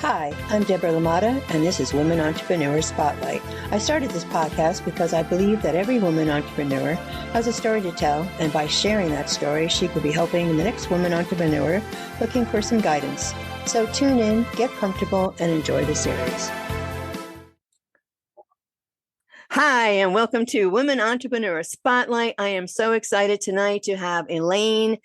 Hi, I'm Deborah Lamata, and this is Women Entrepreneur Spotlight. I started this podcast because I believe that every woman entrepreneur has a story to tell, and by sharing that story, she could be helping the next woman entrepreneur looking for some guidance. So tune in, get comfortable, and enjoy the series. Hi, and welcome to Women Entrepreneur Spotlight. I am so excited tonight to have Elaine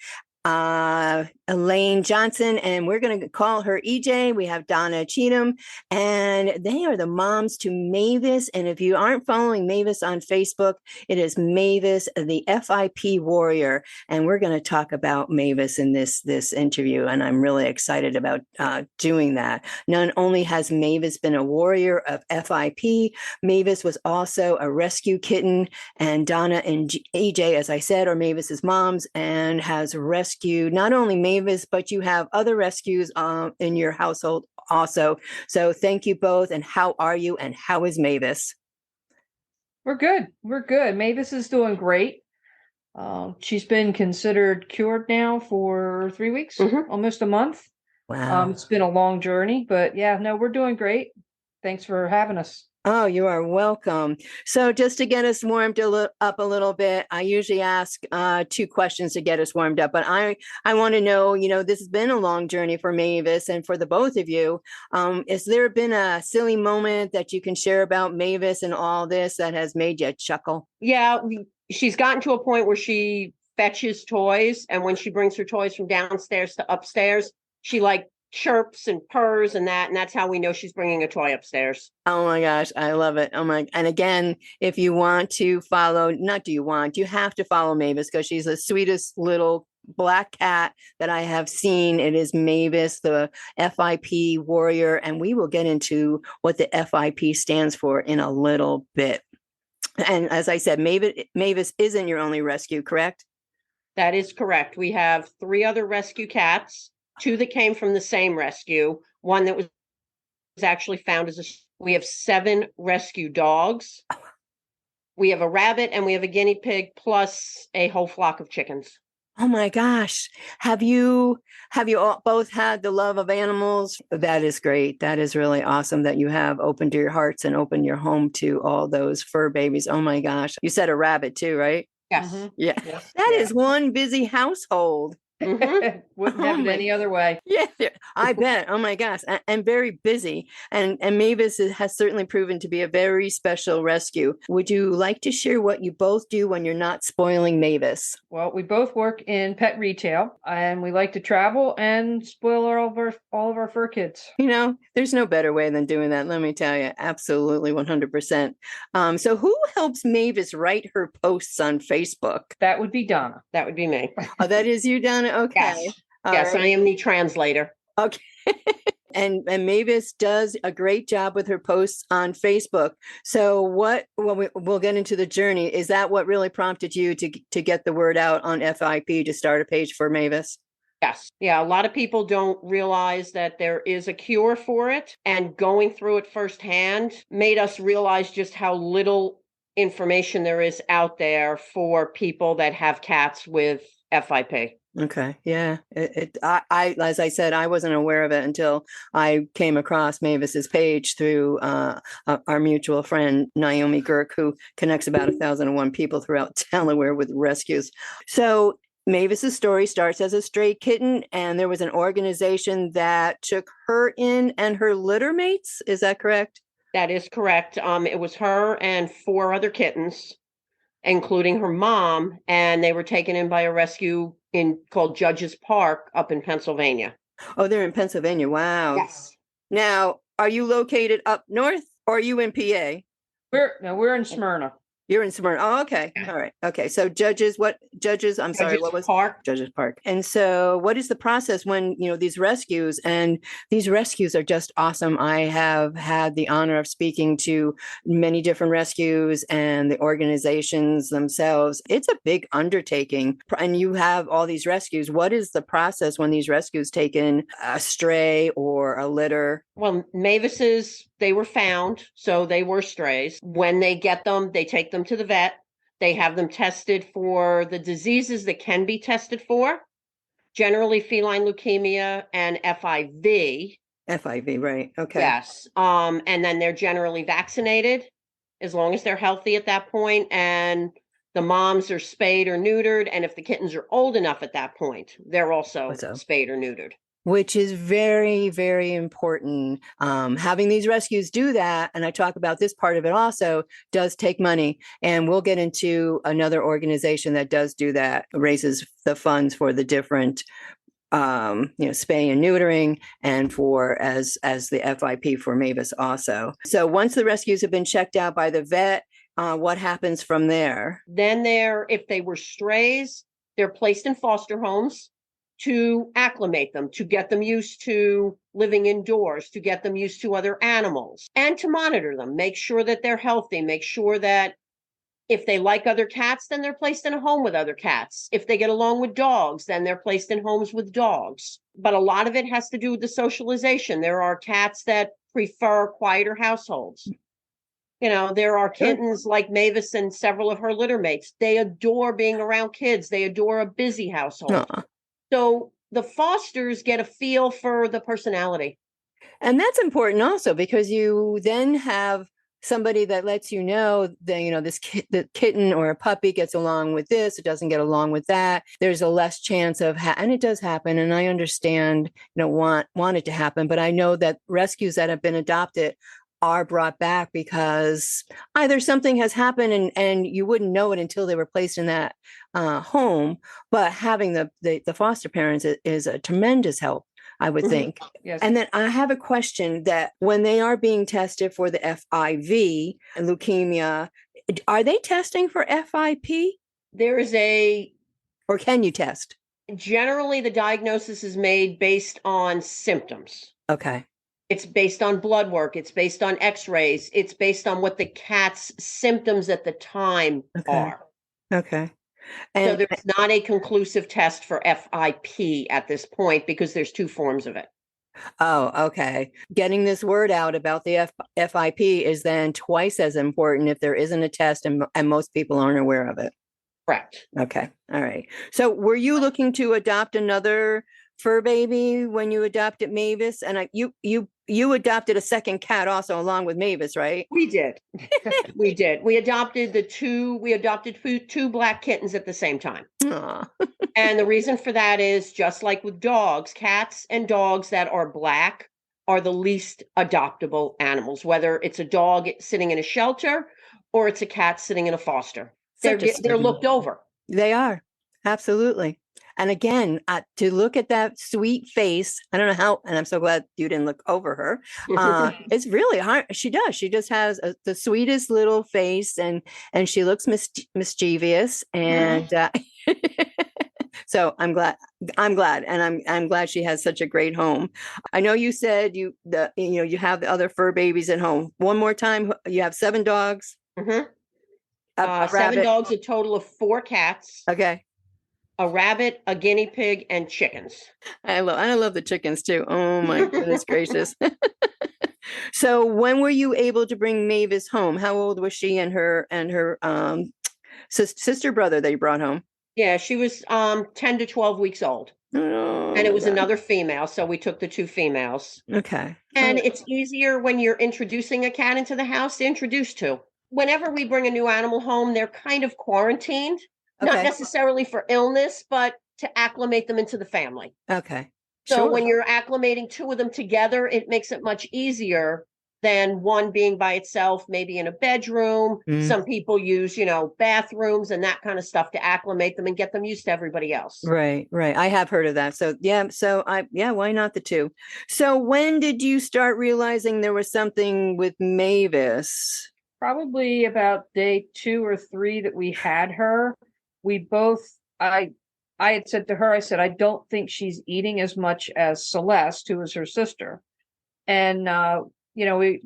Johnson, and we're going to call her EJ. We have Donna Cheatham, and they are the moms to Maevis. And if you aren't following Maevis on Facebook, it is Maevis The FIP Warrior. And we're going to talk about Maevis in this interview. And I'm really excited about doing that. Not only has Maevis been a warrior of FIP, Maevis was also a rescue kitten. And Donna and EJ, as I said, are Maevis's moms and has rescued not only Maevis, but you have other rescues in your household also. So thank you both. And how are you? And how is Maevis? We're good. Maevis is doing great. She's been considered cured now for 3 weeks, almost a month. Wow. It's been a long journey, but yeah, no, we're doing great. Thanks for having us. Oh, you are welcome. So just to get us warmed up a little bit, I usually ask 2 questions to get us warmed up. But I want to know, this has been a long journey for Maevis and for the both of you. Has there been a silly moment that you can share about Maevis and all this that has made you chuckle? Yeah, she's gotten to a point where she fetches toys. And when she brings her toys from downstairs to upstairs, she chirps and purrs and that's how we know she's bringing a toy upstairs. Oh my gosh, I love it. And again, if you want to follow, you have to follow Maevis because she's the sweetest little black cat that I have seen. It is Maevis, the FIP Warrior, and we will get into what the FIP stands for in a little bit. And as I said, Maevis isn't your only rescue, correct? That is correct. We have 3 other rescue cats. 2 that came from the same rescue, 1 that was actually found we have 7 rescue dogs. We have a rabbit and we have a guinea pig plus a whole flock of chickens. Oh my gosh. Have you all both had the love of animals? That is great. That is really awesome that you have opened your hearts and opened your home to all those fur babies. Oh my gosh. You said a rabbit too, right? Yes. Mm-hmm. Yeah. Yes. That is one busy household. Wouldn't have it any other way. Yeah, I bet. Oh my gosh. And very busy. And Maevis has certainly proven to be a very special rescue. Would you like to share what you both do when you're not spoiling Maevis? Well, we both work in pet retail and we like to travel and spoil all of our fur kids. There's no better way than doing that. Let me tell you. Absolutely 100%. So who helps Maevis write her posts on Facebook? That would be Donna. That would be me. Oh, that is you, Donna? Okay. Yes, right. I am the translator. Okay. And Maevis does a great job with her posts on Facebook. So we'll get into the journey. Is that what really prompted you to get the word out on FIP to start a page for Maevis? Yes. Yeah. A lot of people don't realize that there is a cure for it. And going through it firsthand made us realize just how little information there is out there for people that have cats with FIP. Okay. Yeah. I as I said, I wasn't aware of it until I came across Maevis's page through our mutual friend, Naomi Girk, who connects about 1,001 people throughout Delaware with rescues. So Maevis's story starts as a stray kitten, and there was an organization that took her in and her litter mates. Is that correct? That is correct. It was her and 4 other kittens, including her mom, and they were taken in by a rescue called Judges Park up in Pennsylvania. Oh, they're in Pennsylvania. Wow. Yes. Now, are you located up north or are you in PA? We're in Smyrna. You're in Smyrna. Oh, okay. All right. Okay. So Judges? I'm sorry. What was Park? Judges Park. And so what is the process when, these rescues, and these rescues are just awesome. I have had the honor of speaking to many different rescues and the organizations themselves. It's a big undertaking, and you have all these rescues. What is the process when these rescues take in a stray or a litter? Well, Maevis's, they were found, so they were strays. When they get them, they take them to the vet. They have them tested for the diseases that can be tested for, generally feline leukemia and FIV. FIV, right. Okay. Yes. And then they're generally vaccinated as long as they're healthy at that point, and the moms are spayed or neutered. And if the kittens are old enough at that point, they're also So, spayed or neutered. which is very, very important. Having these rescues do that, and I talk about this part of it also, does take money. And we'll get into another organization that does do that, raises the funds for the different spay and neutering, and for as the FIP for Maevis also. So once the rescues have been checked out by the vet, what happens from there? Then if they were strays, they're placed in foster homes to acclimate them, to get them used to living indoors, to get them used to other animals, and to monitor them, make sure that they're healthy, make sure that if they like other cats, then they're placed in a home with other cats. If they get along with dogs, then they're placed in homes with dogs. But a lot of it has to do with the socialization. There are cats that prefer quieter households. There are kittens like Maevis and several of her litter mates. They adore being around kids. They adore a busy household. Aww. So the fosters get a feel for the personality. And that's important also, because you then have somebody that lets you know that, the kitten or a puppy gets along with this, it doesn't get along with that. There's a less chance of, and it does happen. And I understand, want it to happen, but I know that rescues that have been adopted are brought back because either something has happened and you wouldn't know it until they were placed in that home. But having the foster parents is a tremendous help, I would think. Yes. And then I have a question that when they are being tested for the FIV and leukemia, are they testing for FIP? Or can you test? Generally, the diagnosis is made based on symptoms. Okay. It's based on blood work. It's based on x-rays. It's based on what the cat's symptoms at the time are. Okay. So there's not a conclusive test for FIP at this point because there's two forms of it. Oh, okay. Getting this word out about the FIP is then twice as important if there isn't a test and most people aren't aware of it. Correct. Okay. All right. So were you looking to adopt another fur baby when you adopted Maevis? And you adopted a second cat also along with Maevis, right? We did. We did. We adopted two black kittens at the same time. And the reason for that is just like with dogs, cats and dogs that are black are the least adoptable animals, whether it's a dog sitting in a shelter or it's a cat sitting in a foster. They're looked over. They are. Absolutely. And again, to look at that sweet face, I don't know how, and I'm so glad you didn't look over her. It's really hard. She does. She just has the sweetest little face, and she looks mischievous. And so I'm glad, and I'm glad she has such a great home. I know you said you have the other fur babies at home. One more time, you have 7 dogs. Mm-hmm. 7 dogs, a total of 4 cats. Okay. A rabbit, a guinea pig, and chickens. I love the chickens too. Oh my goodness gracious. So when were you able to bring Maevis home? How old was she and her sister brother that you brought home? Yeah, she was 10 to 12 weeks old. Oh, and it was another female, so we took the 2 females. Okay. And it's easier when you're introducing a cat into the house to introduce to. Whenever we bring a new animal home, they're kind of quarantined. Not necessarily for illness, but to acclimate them into the family. Okay. So when you're acclimating 2 of them together, it makes it much easier than one being by itself, maybe in a bedroom. Some people use, bathrooms and that kind of stuff to acclimate them and get them used to everybody else. Right. I have heard of that. So why not the 2? So when did you start realizing there was something with Maevis? Probably about day 2 or 3 that we had her. I had said to her, I don't think she's eating as much as Celeste, who is her sister. And, we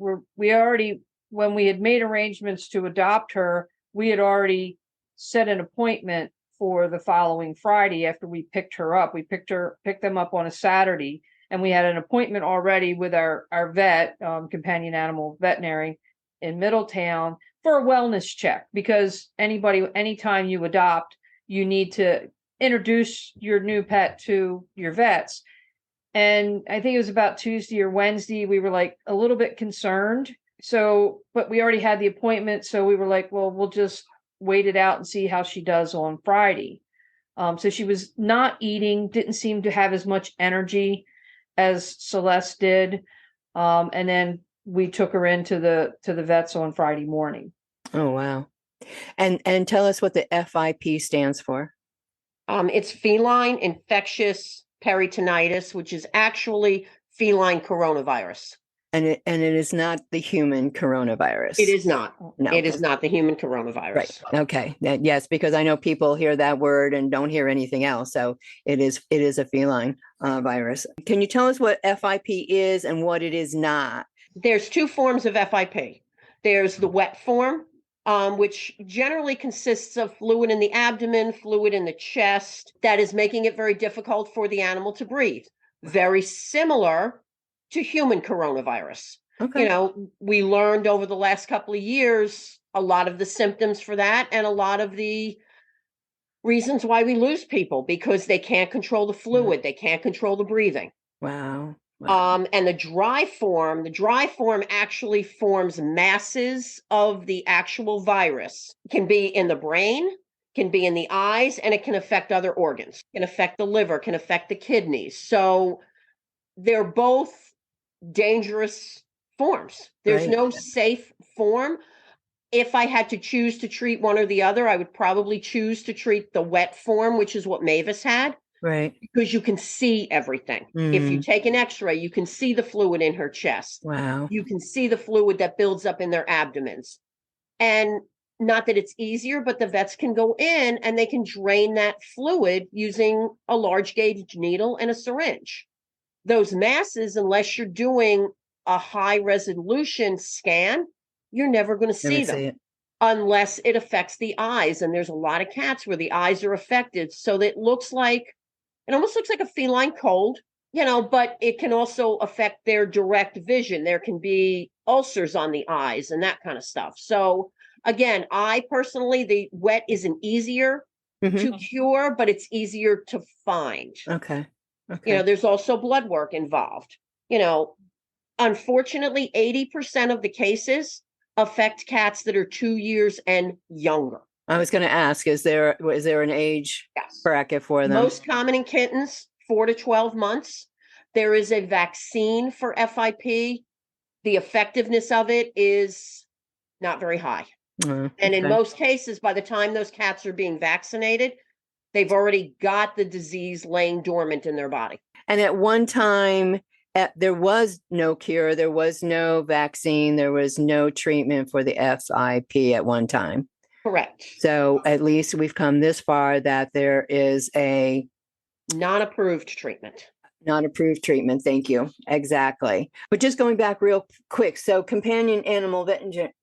already, when we had made arrangements to adopt her, we had already set an appointment for the following Friday after we picked her up. We picked them up on a Saturday, and we had an appointment already with our vet, Companion Animal Veterinary in Middletown, for a wellness check, because anytime you adopt, you need to introduce your new pet to your vets. And I think it was about Tuesday or Wednesday, we were like a little bit concerned. So, but we already had the appointment. So we were like, well, we'll just wait it out and see how she does on Friday. So she was not eating, didn't seem to have as much energy as Celeste did. And then we took her into the vets on Friday morning. Oh, wow. And tell us what the FIP stands for. It's feline infectious peritonitis, which is actually feline coronavirus. And it is not the human coronavirus. It is not. No. It is not the human coronavirus. Right. Okay. Yes, because I know people hear that word and don't hear anything else. So it is a feline virus. Can you tell us what FIP is and what it is not? There's two forms of FIP. There's the wet form, which generally consists of fluid in the abdomen, fluid in the chest, that is making it very difficult for the animal to breathe. Very similar to human coronavirus. Okay. You know, we learned over the last couple of years a lot of the symptoms for that and a lot of the reasons why we lose people, because they can't control the fluid, they can't control the breathing. Wow. And the dry form actually forms masses of the actual virus. It can be in the brain, can be in the eyes, and it can affect other organs. It can affect the liver, can affect the kidneys. So they're both dangerous forms. There's no safe form. If I had to choose to treat one or the other, I would probably choose to treat the wet form, which is what Maevis had. Right. Because you can see everything. If you take an x-ray, you can see the fluid in her chest. Wow. You can see the fluid that builds up in their abdomens. And not that it's easier, but the vets can go in and they can drain that fluid using a large gauge needle and a syringe. Those masses, unless you're doing a high resolution scan, you're never going to see them unless it affects the eyes. And there's a lot of cats where the eyes are affected. So that it almost looks like a feline cold, but it can also affect their direct vision. There can be ulcers on the eyes and that kind of stuff. So again, I personally, the wet isn't easier to cure, but it's easier to find. Okay. There's also blood work involved. Unfortunately, 80% of the cases affect cats that are 2 years and younger. I was going to ask, is there an age bracket for them? Most common in kittens, 4 to 12 months. There is a vaccine for FIP. The effectiveness of it is not very high. And in most cases, by the time those cats are being vaccinated, they've already got the disease laying dormant in their body. And at one time, there was no cure, there was no vaccine, there was no treatment for the FIP at one time. Correct. So at least we've come this far that there is a non-approved treatment. Non-approved treatment. Thank you. Exactly. But just going back real quick. So Companion Animal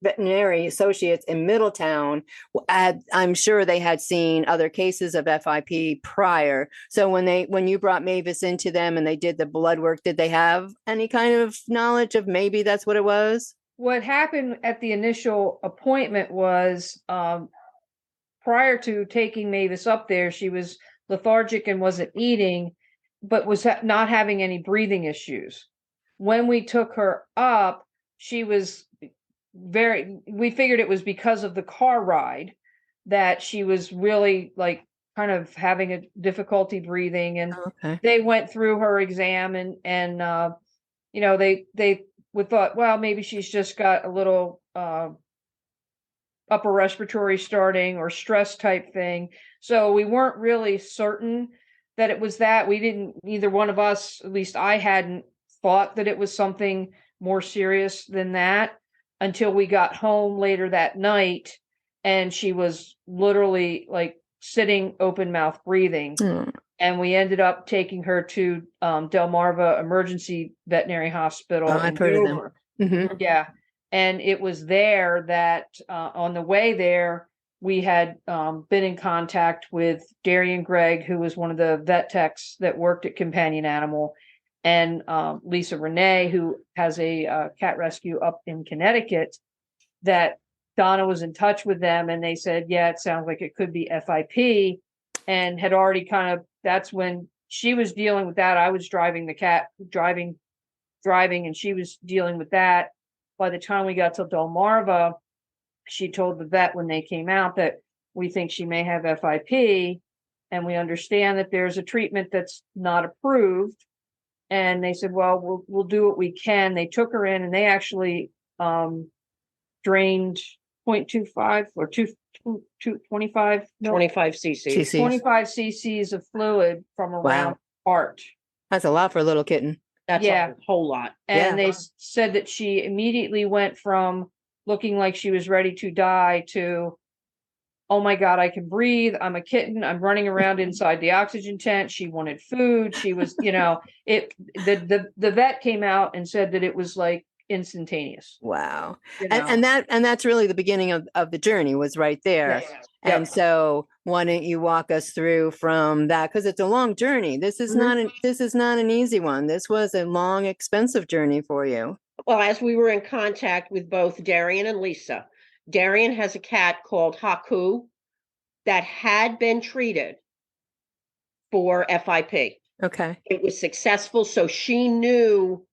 Veterinary Associates in Middletown, I'm sure they had seen other cases of FIP prior. So when you brought Maevis into them and they did the blood work, did they have any kind of knowledge of maybe that's what it was? What happened at the initial appointment was prior to taking Maevis up there, she was lethargic and wasn't eating, but was not having any breathing issues. When we took her up, she was we figured it was because of the car ride that she was really kind of having a difficulty breathing. And they went through her exam and they we thought, well, maybe she's just got a little upper respiratory starting or stress type thing. So we weren't really certain that it was that. Neither one of us, at least I hadn't thought that it was something more serious than that until we got home later that night and she was literally sitting open mouth breathing. And we ended up taking her to Delmarva Emergency Veterinary Hospital. Oh, I've heard of them. Mm-hmm. Yeah. And it was there that on the way there, we had been in contact with Darian Gregg, who was one of the vet techs that worked at Companion Animal, and Lisa Renee, who has a cat rescue up in Connecticut, that Donna was in touch with them. And they said, yeah, it sounds like it could be FIP, and had already that's when she was dealing with that. I was driving the cat, driving, and she was dealing with that. By the time we got to Delmarva, she told the vet when they came out that we think she may have FIP, and we understand that there's a treatment that's not approved. And they said, well, we'll do what we can. They took her in, and they actually drained 0.25 or 25 25 cc's. 25 cc's of fluid from around heart. That's a lot for a little kitten. That's a whole lot. And they said that she immediately went from looking like she was ready to die to, oh my God, I can breathe. I'm a kitten. I'm running around inside the oxygen tent. She wanted food. She was, the vet came out and said that it was like instantaneous. Wow. And that's really the beginning of the journey, was right there. Yes. And so why don't you walk us through from that? Because it's a long journey. This is not an easy one. This was a long, expensive journey for you. Well, as we were in contact with both Darian and Lisa, Darian has a cat called Haku that had been treated for FIP. Okay. It was successful, so she knew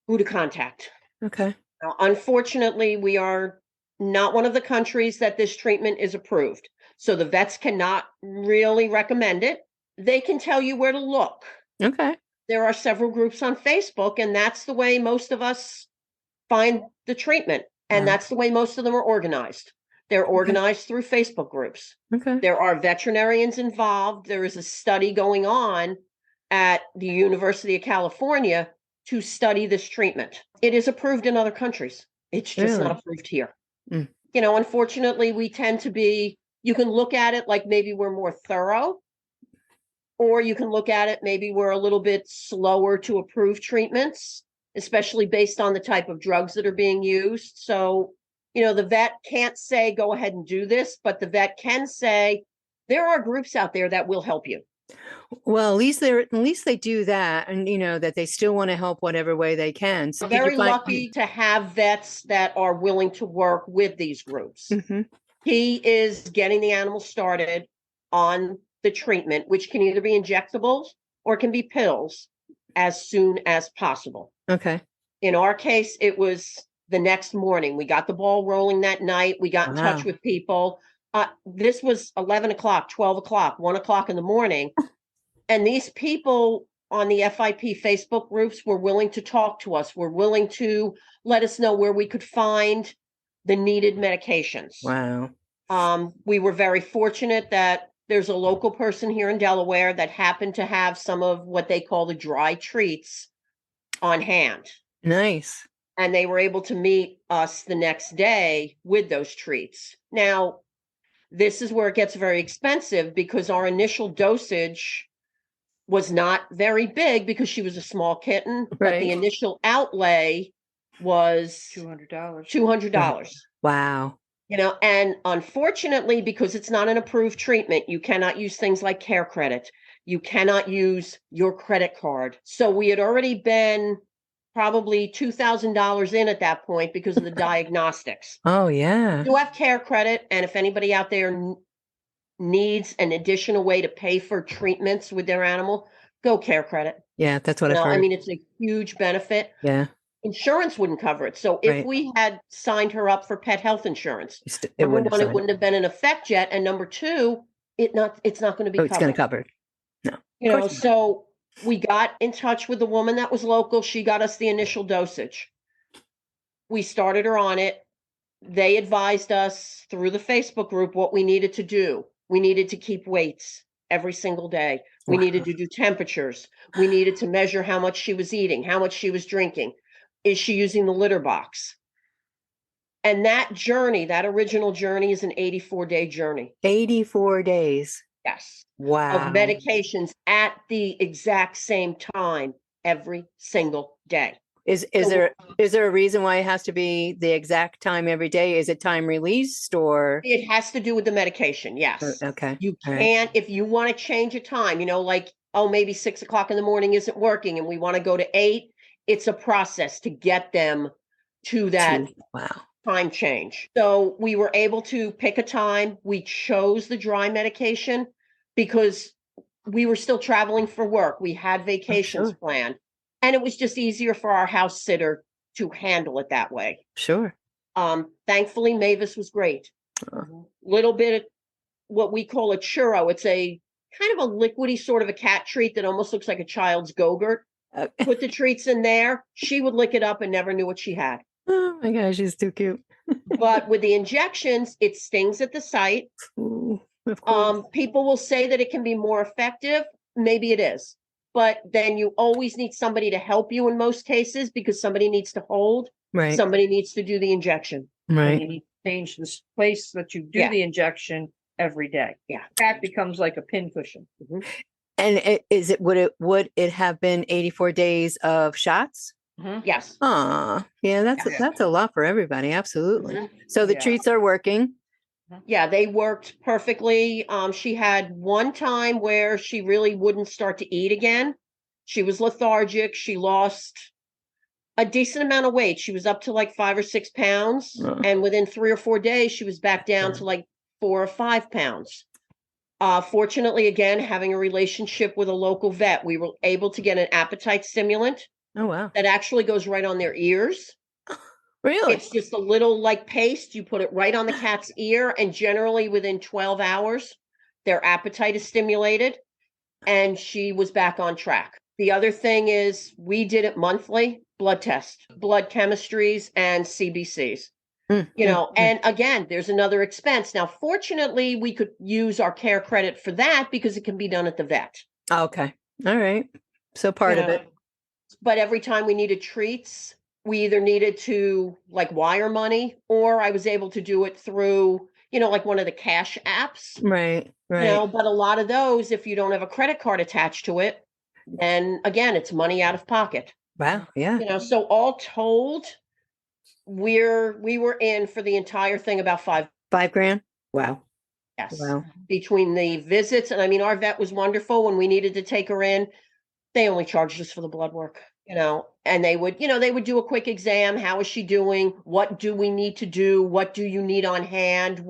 who to contact. Okay. Now, unfortunately, we are not one of the countries that this treatment is approved. So the vets cannot really recommend it. They can tell you where to look. Okay. There are several groups on Facebook, and that's the way most of us find the treatment. And that's the way most of them are organized. They're organized through Facebook groups. Okay. There are veterinarians involved. There is a study going on at the University of California to study this treatment. It is approved in other countries. It's just not approved here. Mm. Unfortunately, we tend to be, you can look at it like maybe we're more thorough, or you can look at it maybe we're a little bit slower to approve treatments, especially based on the type of drugs that are being used. So, the vet can't say, go ahead and do this, but the vet can say, there are groups out there that will help you. Well, at least they do that, and that they still want to help whatever way they can. So Very lucky to have vets that are willing to work with these groups. Mm-hmm. He is getting the animal started on the treatment, which can either be injectables or can be pills, as soon as possible. Okay. In our case, it was the next morning. We got the ball rolling that night. We got in touch with people. This was 11 o'clock, 12 o'clock, 1 o'clock in the morning. And these people on the FIP Facebook groups were willing to talk to us, were willing to let us know where we could find the needed medications. Wow. We were very fortunate that there's a local person here in Delaware that happened to have some of what they call the dry treats on hand. Nice. And they were able to meet us the next day with those treats. Now, this is where it gets very expensive, because our initial dosage was not very big because she was a small kitten, but the initial outlay was $200. Wow. And unfortunately, because it's not an approved treatment, you cannot use things like care credit. You cannot use your credit card. So we had already been probably $2,000 in at that point because of the diagnostics. Oh, yeah. You have care credit, and if anybody out there needs an additional way to pay for treatments with their animal, go care credit. Yeah, that's what I've heard. I mean, it's a huge benefit. Yeah. Insurance wouldn't cover it. So if we had signed her up for pet health insurance, number one, it wouldn't have been in effect yet. And number two, it's not going to be covered. It's going to cover. No. So we got in touch with the woman that was local. She got us the initial dosage. We started her on it. They advised us through the Facebook group what we needed to do. We needed to keep weights every single day. We needed to do temperatures. We needed to measure how much she was eating, how much she was drinking. Is she using the litter box? And that journey, that original journey, is an 84-day journey. 84 days. Yes. Wow. Of medications at the exact same time every single day. Is there a reason why it has to be the exact time every day? Is it time released, or? It has to do with the medication. Yes. Okay. You can't, if you want to change a time, like, maybe 6 o'clock in the morning isn't working and we want to go to 8. It's a process to get them to that time change. So we were able to pick a time. We chose the dry medication because we were still traveling for work. We had vacations sure. planned, and it was just easier for our house sitter to handle it that way. Sure. Thankfully, Maevis was great. Little bit of what we call a churro. It's a kind of a liquidy sort of a cat treat that almost looks like a child's Go-Gurt. Put the treats in there. She would lick it up and never knew what she had. Oh my gosh, she's too cute. But with the injections, it stings at the site. Ooh, of course. People will say that it can be more effective. Maybe it is. But then you always need somebody to help you in most cases because somebody needs to hold. Right. Somebody needs to do the injection. And Right. you need to change the place that you do Yeah. the injection every day. Yeah. Cat becomes like a pin cushion. And would it have been 84 days of shots? Yes. Yeah, that's a lot for everybody. Absolutely. So the Yeah. treats are working. Yeah, they worked perfectly. She had one time where she really wouldn't start to eat again. She was lethargic. She lost a decent amount of weight. She was up to like 5 or 6 pounds. And within 3 or 4 days, she was back down to like 4 or 5 pounds. Fortunately, again, having a relationship with a local vet, we were able to get an appetite stimulant Oh, wow. that actually goes right on their ears. Really? It's just a little like paste. You put it right on the cat's ear, and generally within 12 hours, their appetite is stimulated, and she was back on track. The other thing is we did it monthly, blood test, blood chemistries, and CBCs. And again, there's another expense. Now, fortunately, we could use our care credit for that because it can be done at the vet. Okay. All right. So part of it. But every time we needed treats, we either needed to like wire money, or I was able to do it through, like one of the cash apps. Right. Right. But a lot of those, if you don't have a credit card attached to it, then again, it's money out of pocket. Wow. Yeah. So all told, we were in for the entire thing about $5,000. Wow. Yes. Wow. Between the visits, and I mean, our vet was wonderful. When we needed to take her in, they only charged us for the blood work, and they would do a quick exam. How is she doing? What do we need to do? What do you need on hand?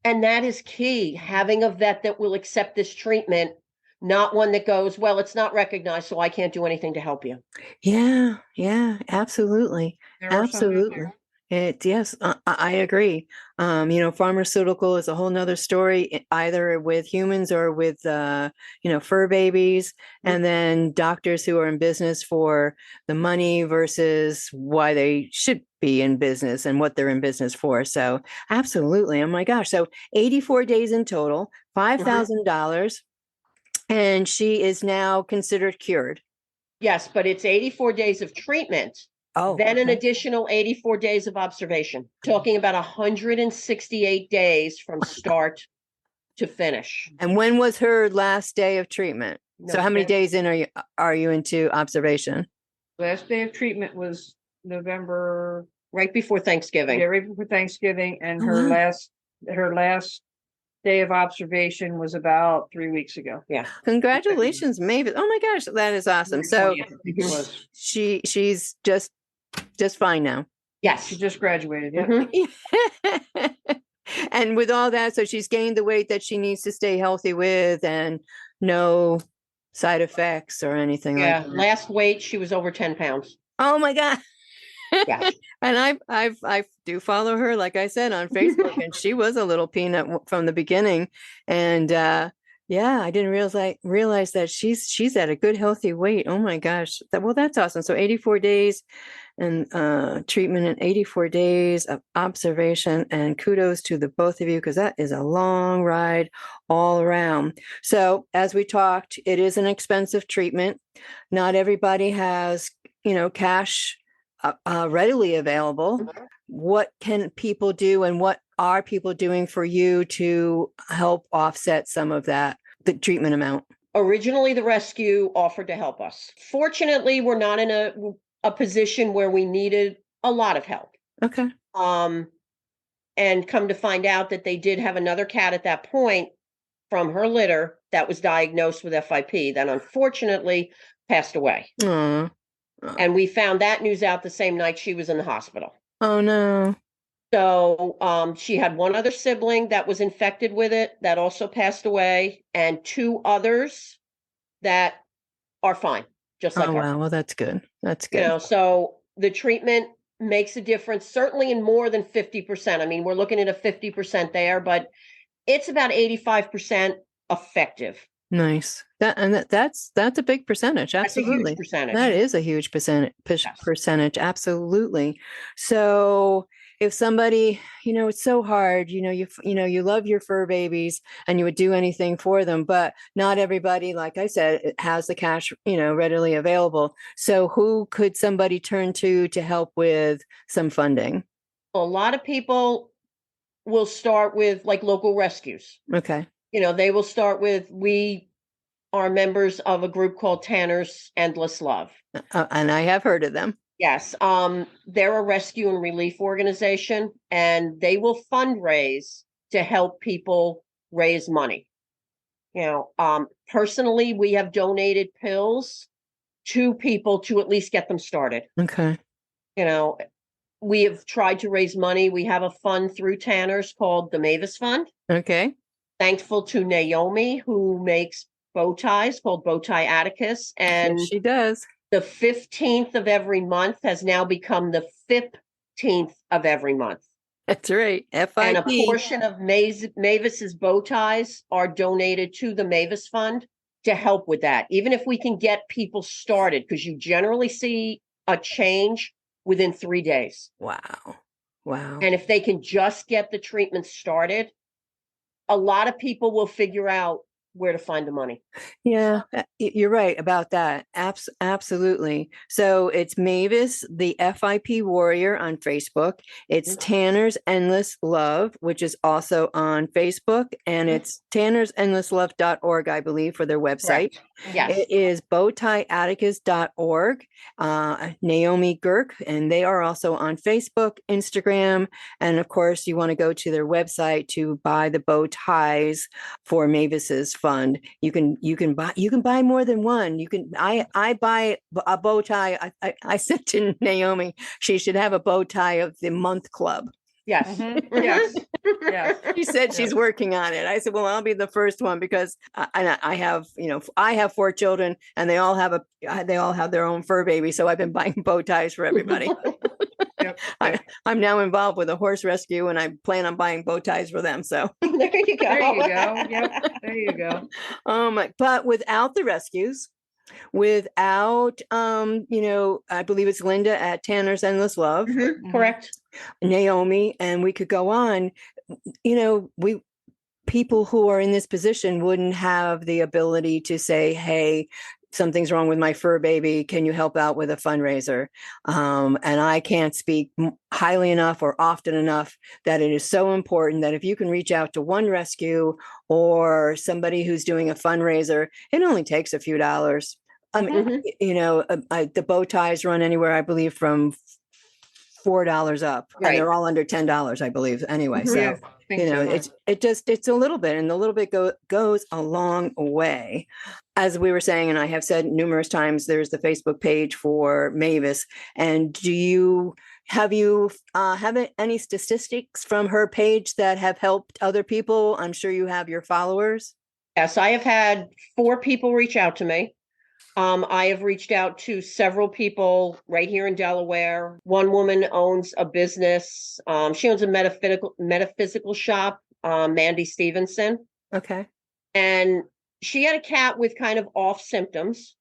And that is key, having a vet that will accept this treatment, not one that goes, well, it's not recognized, so I can't do anything to help you. Yeah. Yeah. Absolutely. Absolutely. Yes, I agree. Pharmaceutical is a whole nother story, either with humans or with, fur babies, and then doctors who are in business for the money versus why they should be in business and what they're in business for. So absolutely. Oh my gosh. So 84 days in total, $5,000, and she is now considered cured. Yes, but it's 84 days of treatment. Oh, then an additional 84 days of observation, talking about 168 days from start to finish. And when was her last day of treatment? So how many days in are you into observation? Last day of treatment was November, right before Thanksgiving. Yeah, right before Thanksgiving, and her last day of observation was about 3 weeks ago. Yeah. Congratulations, Maevis. Oh my gosh, that is awesome. So she's just fine now. Yes. She just graduated. Yeah. And with all that, so she's gained the weight that she needs to stay healthy with, and no side effects or anything like that. Last weight, she was over 10 pounds. Oh my God. Yeah. And I do follow her, like I said, on Facebook, and she was a little peanut from the beginning. And I didn't realize that she's at a good healthy weight. Oh my gosh. That's awesome. So 84 days and treatment and 84 days of observation, and kudos to the both of you, because that is a long ride all around. So as we talked, it is an expensive treatment. Not everybody has, cash readily available. What can people do, and what are people doing for you to help offset some of that, the treatment amount? Originally, the rescue offered to help us. Fortunately, we're not in a position where we needed a lot of help. Okay. And come to find out that they did have another cat at that point from her litter that was diagnosed with FIP that unfortunately passed away. Aww. And we found that news out the same night she was in the hospital. Oh no. So she had one other sibling that was infected with it that also passed away, and two others that are fine, just like Oh, her. wow. Well, that's good. That's You good. know, so the treatment makes a difference, certainly in more than 50%. I mean, we're looking at a 50% there, but it's about 85% effective. Nice. That's a big percentage. That's a huge Absolutely. percentage. That is a huge percentage. Absolutely. So if somebody, it's so hard, you love your fur babies and you would do anything for them, but not everybody, like I said, has the cash, readily available. So who could somebody turn to help with some funding? A lot of people will start with like local rescues. Okay. They will start with, we are members of a group called Tanner's Endless Love. And I have heard of them. Yes. They're a rescue and relief organization, and they will fundraise to help people raise money. Personally, we have donated pills to people to at least get them started. Okay. We have tried to raise money. We have a fund through Tanner's called the Maevis Fund. Okay. Thankful to Naomi, who makes bow ties called Bow Tie Atticus. And yes, she does. the 15th of every month has now become the 15th of every month. That's right. FIP. And a portion of Maevis's bow ties are donated to the Maevis Fund to help with that. Even if we can get people started, because you generally see a change within 3 days. Wow. Wow. And if they can just get the treatment started, a lot of people will figure out where to find the money. Yeah, you're right about that. Absolutely. So it's Maevis, the FIP Warrior on Facebook. It's Tanner's Endless Love, which is also on Facebook. And it's tannersendlesslove.org, I believe, for their website. Correct. Yes. It is bowtieatticus.org. Naomi Girk, and they are also on Facebook, Instagram. And of course, you want to go to their website to buy the bow ties for Maevis's fund. You can buy more than one. I buy a bow tie. I said to Naomi, she should have a bow tie of the month club. Yes. Yes. Yes. She said she's working on it. I said, well, I'll be the first one because I have 4 children and they all have their own fur baby. So I've been buying bow ties for everybody. Yep. I'm now involved with a horse rescue and I plan on buying bow ties for them. So there you go. There you go. Yep. There you go. But without the rescues, without I believe it's Linda at Tanner's Endless Love. Correct. Naomi, and we could go on. People who are in this position wouldn't have the ability to say, hey, something's wrong with my fur baby. Can you help out with a fundraiser? And I can't speak highly enough or often enough that it is so important that if you can reach out to one rescue or somebody who's doing a fundraiser, it only takes a few dollars. I mean, the bow ties run anywhere, I believe, from $4 up, Right. and they're all under $10, I believe. Anyway, so Yeah, I think so. it's a little bit, and the little bit goes a long way. As we were saying, and I have said numerous times, there's the Facebook page for Maevis. And have you any statistics from her page that have helped other people? I'm sure you have your followers. Yes, I have had 4 people reach out to me. I have reached out to several people right here in Delaware. One woman owns a business. She owns a metaphysical shop, Mandy Stevenson. Okay. And she had a cat with kind of off symptoms.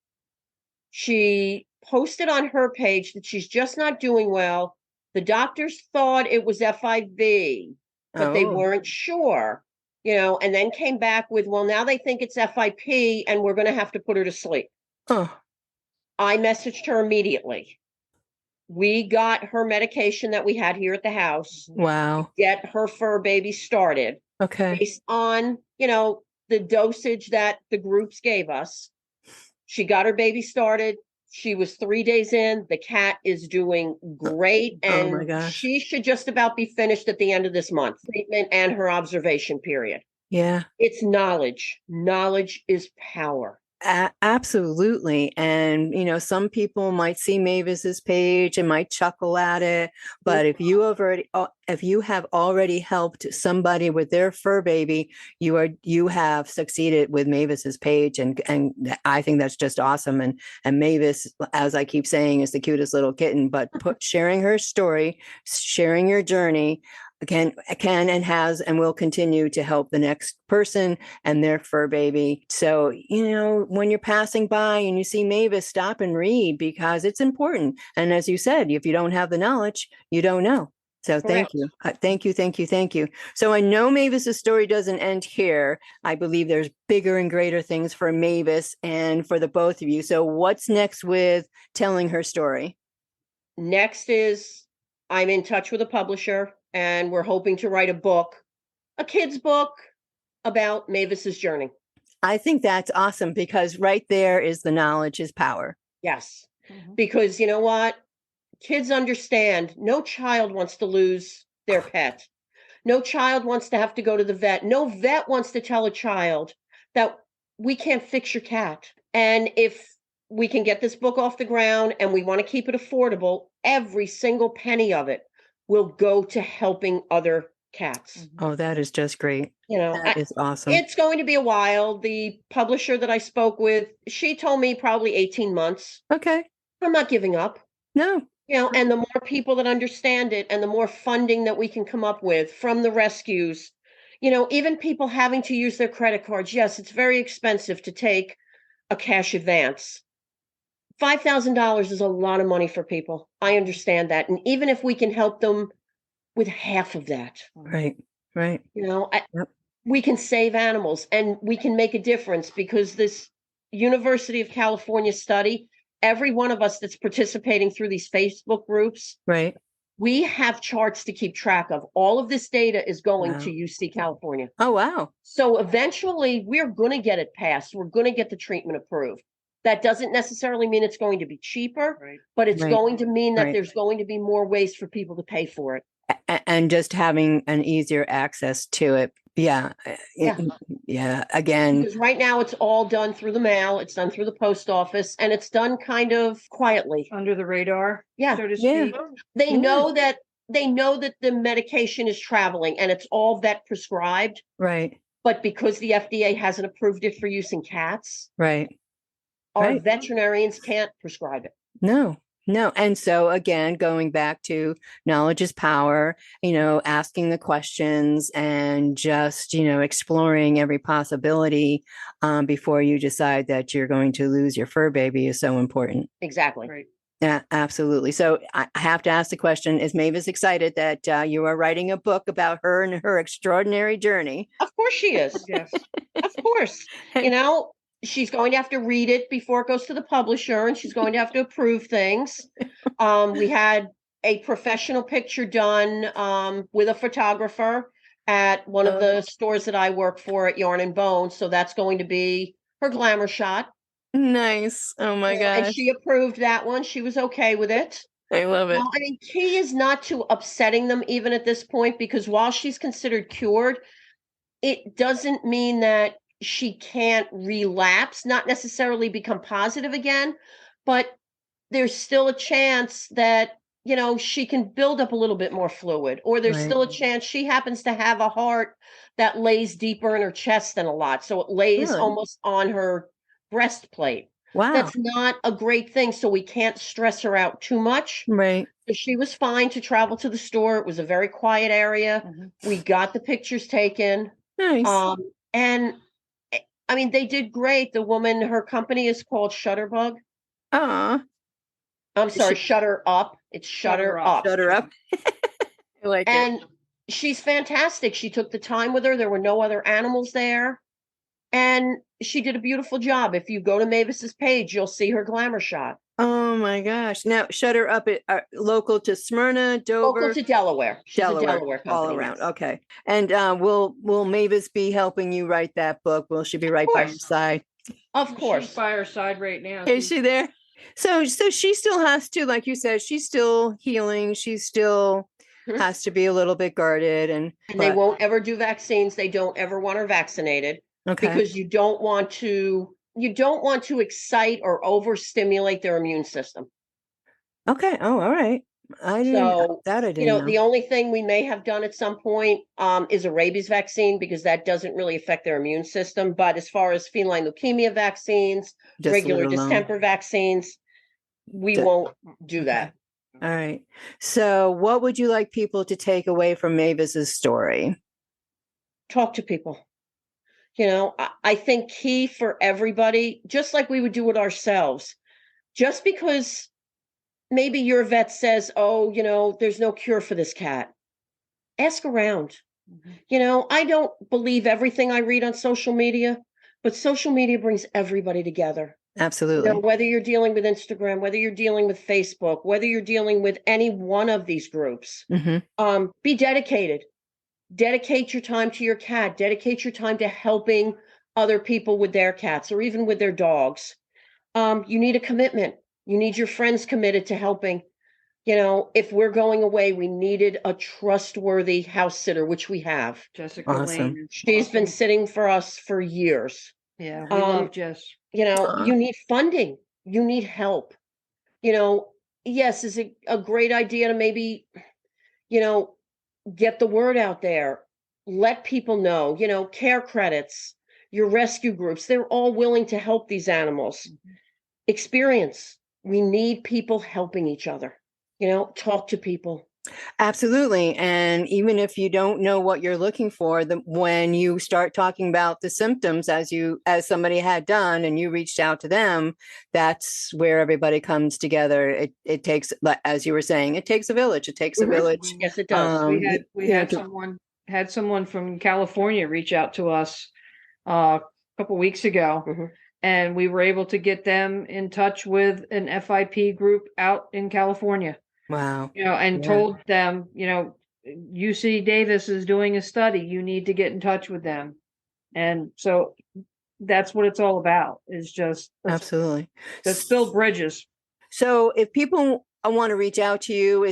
She posted on her page that she's just not doing well. The doctors thought it was FIV, but they weren't sure, and then came back with, well, now they think it's FIP and we're going to have to put her to sleep. Oh. I messaged her immediately. We got her medication that we had here at the house. Wow. Get her fur baby started. Okay. Based on, the dosage that the groups gave us. She got her baby started. She was 3 days in. The cat is doing great. And oh my gosh. She should just about be finished at the end of this month. Treatment and her observation period. Yeah. It's knowledge. Knowledge is power. Absolutely. And, some people might see Maevis's page and might chuckle at it. But if you have already helped somebody with their fur baby, you have succeeded with Maevis's page. And I think that's just awesome. And Maevis, as I keep saying, is the cutest little kitten, but sharing her story, sharing your journey, can and has and will continue to help the next person and their fur baby. So, when you're passing by and you see Maevis, stop and read, because it's important. And as you said, if you don't have the knowledge, you don't know. So thank you. Thank you. Thank you. Thank you. So I know Maevis's story doesn't end here. I believe there's bigger and greater things for Maevis and for the both of you. So what's next with telling her story? Next is I'm in touch with a publisher, and we're hoping to write a kid's book about Maevis's journey. I think that's awesome, because right there is the knowledge is power. Yes. Because you know what? Kids understand no child wants to lose their pet. No child wants to have to go to the vet. No vet wants to tell a child that we can't fix your cat. And if we can get this book off the ground and we want to keep it affordable, every single penny of it will go to helping other cats. Oh, that is just great. That is awesome. It's going to be a while. The publisher that I spoke with, she told me probably 18 months. Okay. I'm not giving up. No. And the more people that understand it and the more funding that we can come up with from the rescues, even people having to use their credit cards. Yes, it's very expensive to take a cash advance. $5,000 is a lot of money for people. I understand that. And even if we can help them with half of that. Right. Right. We can save animals and we can make a difference, because this University of California study, every one of us that's participating through these Facebook groups, right, we have charts to keep track of. All of this data is going to UC California. Oh, wow. So eventually we're going to get it passed. We're going to get the treatment approved. That doesn't necessarily mean it's going to be cheaper, but it's going to mean that there's going to be more ways for people to pay for it. And just having an easier access to it. Yeah. Again, because right now it's all done through the mail. It's done through the post office, and it's done kind of quietly under the radar. Yeah. So to speak. They know that the medication is traveling and it's all vet prescribed. Right. But because the FDA hasn't approved it for use in cats. Right. Our veterinarians can't prescribe it. No. And so again, going back to knowledge is power, asking the questions and just, exploring every possibility before you decide that you're going to lose your fur baby is so important. Exactly. Right. Yeah, absolutely. So I have to ask the question, is Maevis excited that you are writing a book about her and her extraordinary journey? Of course she is. Yes. Of course. She's going to have to read it before it goes to the publisher, and she's going to have to approve things. We had a professional picture done with a photographer at one of the stores that I work for at Yarn and Bone. So that's going to be her glamour shot. Nice. Oh my gosh. And she approved that one. She was okay with it. I love it. Key is not to upsetting them even at this point, because while she's considered cured, it doesn't mean that she can't relapse, not necessarily become positive again, but there's still a chance that, she can build up a little bit more fluid, or there's still a chance she happens to have a heart that lays deeper in her chest than a lot. So it lays almost on her breastplate. Wow. That's not a great thing. So we can't stress her out too much. Right. So she was fine to travel to the store. It was a very quiet area. We got the pictures taken. Nice. And they did great. The woman, her company is called Shutterbug. I'm sorry, Shutter Up. It's Shutter Up. Shutter Up. I like it. And she's fantastic. She took the time with her. There were no other animals there. And she did a beautiful job. If you go to Maevis's page, you'll see her glamour shot. Oh my gosh. Now, Shutter Up, local to Smyrna, Dover? Local to Delaware. She's a Delaware company. All around. Yes. Okay. And will Maevis be helping you write that book? Will she be right by your side? Of course. She's by her side right now. Is she there? So she still has to, like you said, she's still healing. She still has to be a little bit guarded. And they won't ever do vaccines. They don't ever want her vaccinated. Okay. Because you don't want to you don't want to excite or overstimulate their immune system. Okay. Oh, all right. I didn't know. The only thing we may have done at some point is a rabies vaccine, because that doesn't really affect their immune system. But as far as feline leukemia vaccines, Just regular leave it alone. distemper vaccines, we won't do that. All right. So what would you like people to take away from Maevis's story? Talk to people. I think key for everybody, just like we would do it ourselves, just because maybe your vet says, oh, there's no cure for this cat, ask around. I don't believe everything I read on social media, but social media brings everybody together. Absolutely. Whether you're dealing with Instagram, whether you're dealing with Facebook, whether you're dealing with any one of these groups, be dedicated. Dedicate your time to your cat. Dedicate your time to helping other people with their cats or even with their dogs. You need a commitment. You need your friends committed to helping. If we're going away, we needed a trustworthy house sitter, which we have. Jessica Awesome. Lane. She's been sitting for us for years. Yeah, we love Jess. You need funding. You need help. Yes, is it a great idea to maybe, get the word out there, let people know, care credits, your rescue groups, they're all willing to help these animals. Experience. We need people helping each other. Talk to people. Absolutely. And even if you don't know what you're looking for, when you start talking about the symptoms as somebody had done and you reached out to them, that's where everybody comes together. It takes, as you were saying, it takes a village. It takes a village. Yes, it does. We had someone from California reach out to us a couple weeks ago, and we were able to get them in touch with an FIP group out in California. Wow. Told them, UC Davis is doing a study. You need to get in touch with them. And so that's what it's all about, is just absolutely let's build bridges. So if people want to reach out to you,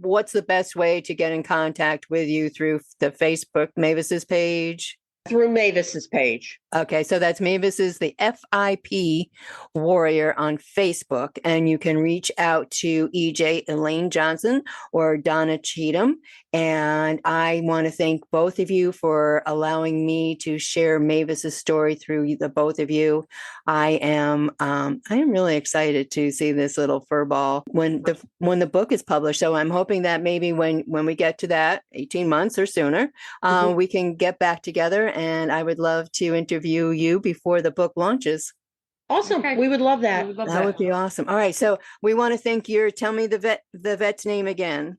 what's the best way to get in contact with you? Through the Facebook Maevis's page? Through Maevis's page. Okay, so that's Maevis the FIP Warrior on Facebook, and you can reach out to EJ Elaine Johnson or Donna Cheatham. And I want to thank both of you for allowing me to share Maevis's story through the both of you. I am really excited to see this little fur ball when the book is published. So I'm hoping that maybe when we get to that 18 months or sooner, we can get back together, and I would love to interview you before the book launches. Awesome. Okay. We would love that. That would be awesome. All right. So we want to thank tell me the vet's name again.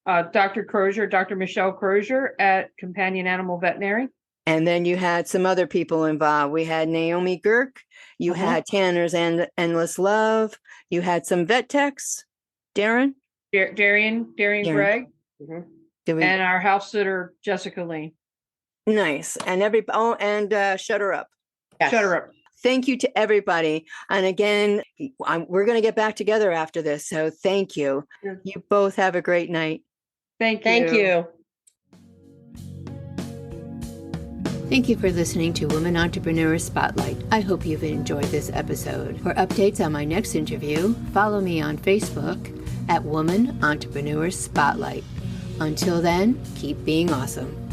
Dr. Crozier, Dr. Michelle Crozier at Companion Animal Veterinary. And then you had some other people involved. We had Naomi Girk. You had Tanner's Endless Love. You had some vet techs. Darian Gregg. And our house sitter, Jessica Lane. Nice. And Shut Her Up. Yes. Shut Her Up. Thank you to everybody. And again, we're going to get back together after this. So thank you. Sure. You both have a great night. Thank you. Thank you for listening to Women Entrepreneurs Spotlight. I hope you've enjoyed this episode. For updates on my next interview, follow me on Facebook at Woman Entrepreneurs Spotlight. Until then, keep being awesome.